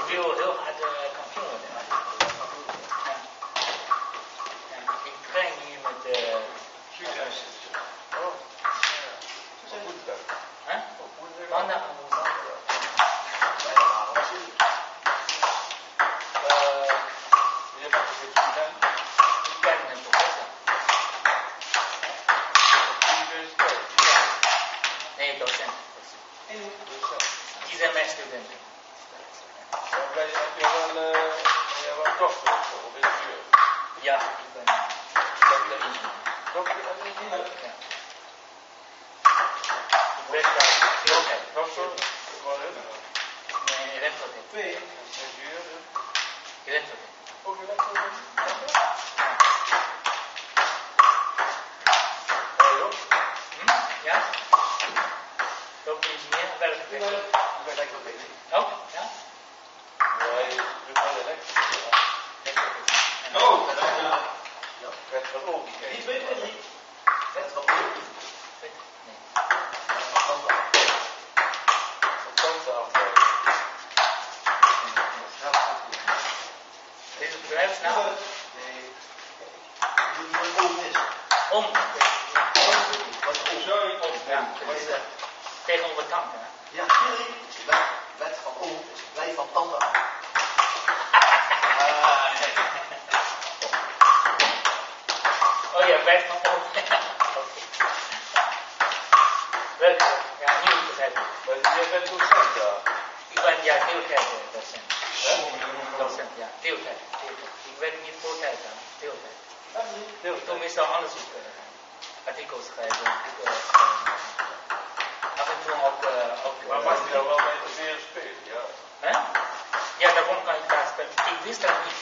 veel heel hard kampioen worden. Ik train hier met Succes. Oh. Wat moet dat? maandag en woensdag. Je bent een student? Ik ben een professor. Op de universiteit? Ja. Nee, docent. Die zijn mijn studenten. Ben je wel dokter of ingenieur? Ja, ik ben dokter-ingenieur. Dokter en ingenieur? Ja. Ik werk daar veel tijd. Dokter? Waarin? Nee, elektrotechniek. Twee. Ingenieur? Elektrotechniek. Ook elektrotechniek? Ja? Dokter-ingenieur, welke techniek? Oh, ja? Nee, je doet wel elektrisch. Oh, Wet van Oom. Niet 2, 3. Wet van nee. Van tante afbouwen. Deze bedrijfsnaam? Nee. Die oom is. Om. Wat is oom? Sorry. Ja, dat is tegenover tante. Hè? Ja, jullie. Wet van oom is wij van tante af. Oh ja, wet van om. Leuk. Ja, nu begrijp ik. Maar jij bent docent daar. Ik ben ja deeltijd docent. Docent, ja, deeltijd. Ik werk niet voor tijd aan, deeltijd. Ik doe meestal onderzoek, artikels schrijven, af en toe ook Maar mag je nou wel bij de zeer spelen, ja? hè? Ja, daarom kan ik daar spelen. Ik wist dat niet.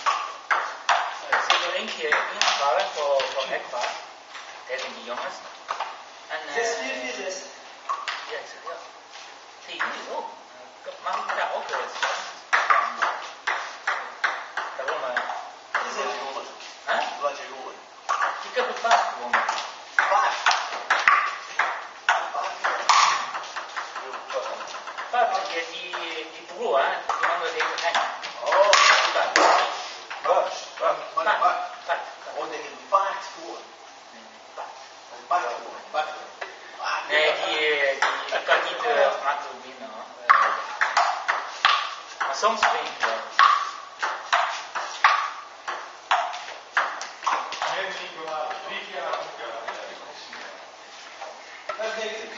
Ze hebben 1 keer ingevallen voor hekvaart, tegen die jongens. En, 6, 4, 4, 6. ja, ik zeg ja. Zie je niet ook? Mag ik daar ook spelen? Daarom, Wat is het gewonnen? hè? Wat had je gewonnen? Ik heb het paard gewonnen. Paard. Paard, die broer, hè? Die andere heet Henk. Oh, Paard. paard. Oh, denk je paard gewonnen? Paard gewonnen. Paard gewonnen. Nee, die kan niet makkelijk winnen. Maar soms win ik wel. Dat denk ik.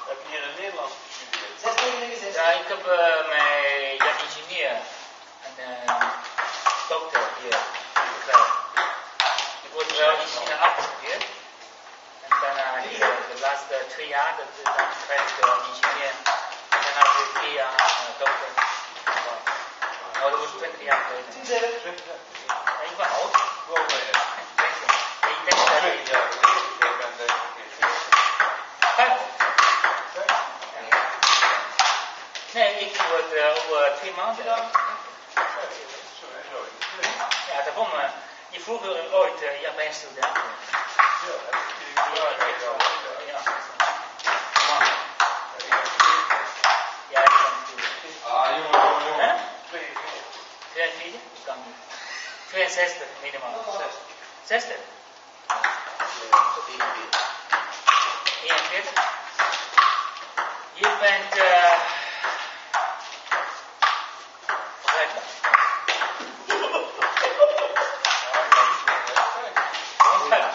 Heb je hier in Nederland gestudeerd? 6, 9, 6. Ja, ik heb mijn ingenieur en dokter hier gekregen. Ik word wel in China afgestudeerd. En daarna hier de laatste 2 jaar, dan krijg ik ingenieur. En daarna weer 4 jaar dokter. Oh, dat was 20 jaar geleden. 10, 7. Ja, ik ben oud. Wel bij je. Ik denk dat ik... 20 jaar geleden. Ik ben denk ik. 50. Nee, ik word over 2 maanden. Sowieso. Ja, daarom, je vroeger ooit, ja, bij een student. Ja, heb je belangrijk al. Ja. Maar, ja, ik kan natuurlijk. Ah, jongen. Hè? 42. 42? Ik kan niet. 62 minimaal. 60? 41? Je bent vergelijkbaar.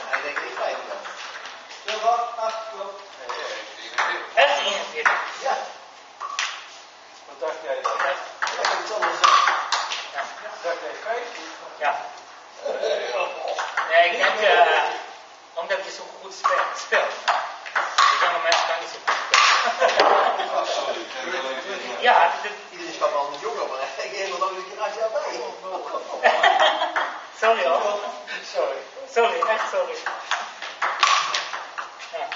Hij denkt niet 5 dan. Ja, wat? 8, klopt. En 41. Ja, Wat dacht jij dan? Ja. dat kan ik zo wel zeggen. Ja. Dacht jij 50? Ja. Nee, ik denk, omdat je zo goed speelt. De jonge mensen kan niet zo goed spelen. Ah, sorry, ik ben wel even... Ja, Iedereen schat al een jonger, maar ik heb er nog eens een keer 8 jaar bij. sorry hoor. Sorry, echt sorry. Ja.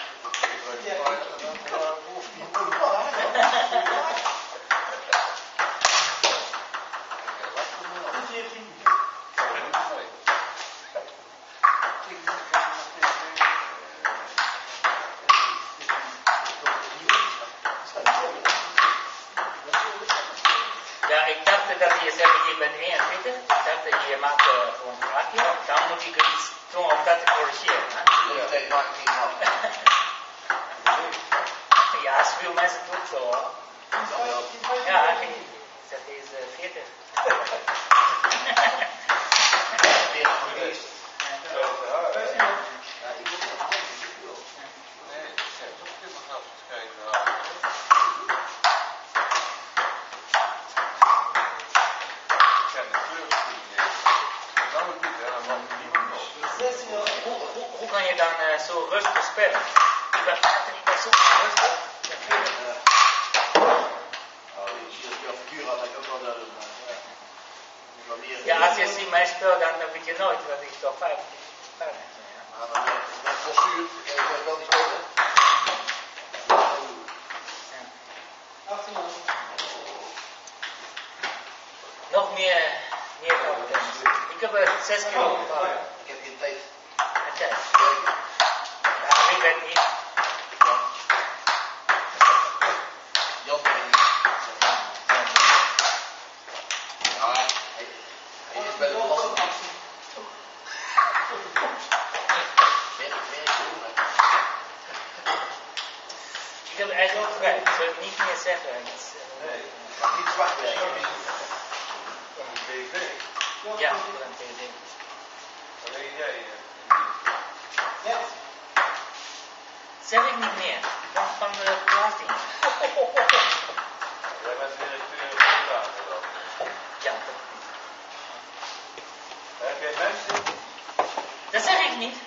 je zeggen, je bent 41, je maakt gewoon een grapje, dan moet ik iets doen om dat te corrigeren. Hè? Leeftijd maakt niet uit. Ja, veel mensen doen het zo. Hoor. Ja, hij is 40. Weer geweest. Grote haar. Ja, ik moet nog een veel. Nee, ik heb toch helemaal zelf geschreven. Ja. Ik ken de kleurenstudie niet eens. Dat moet niet, hè, dan mag ik niet meer op. Hoe kan je dan zo rustig spelen? Ik ben zo rustig. Als je figuur had, dan ik ook wel dat Ja, als je ziet mij spelen, dan weet je nooit wat ik toch 5 heb. Maar dan met postuur, kan je wel niet spelen. Nog meer competenties. Ik heb er 6 keer opgehouden. Ik heb geen tijd. En tijd. Ja, wie weet niet. Jan ben je niet. Ja, hij is bij de belasting. Ik heb eigenlijk ook vrij. Ik zou het niet meer zeggen. Nee, Mag niet zwart werken. dat is BV. Ja, voor een TV. Alleen jij. Zeg ik niet meer. Van de belasting. Jij bent directeur van de zaken dan. Ja, Heb jij mensen? dat zeg ik niet.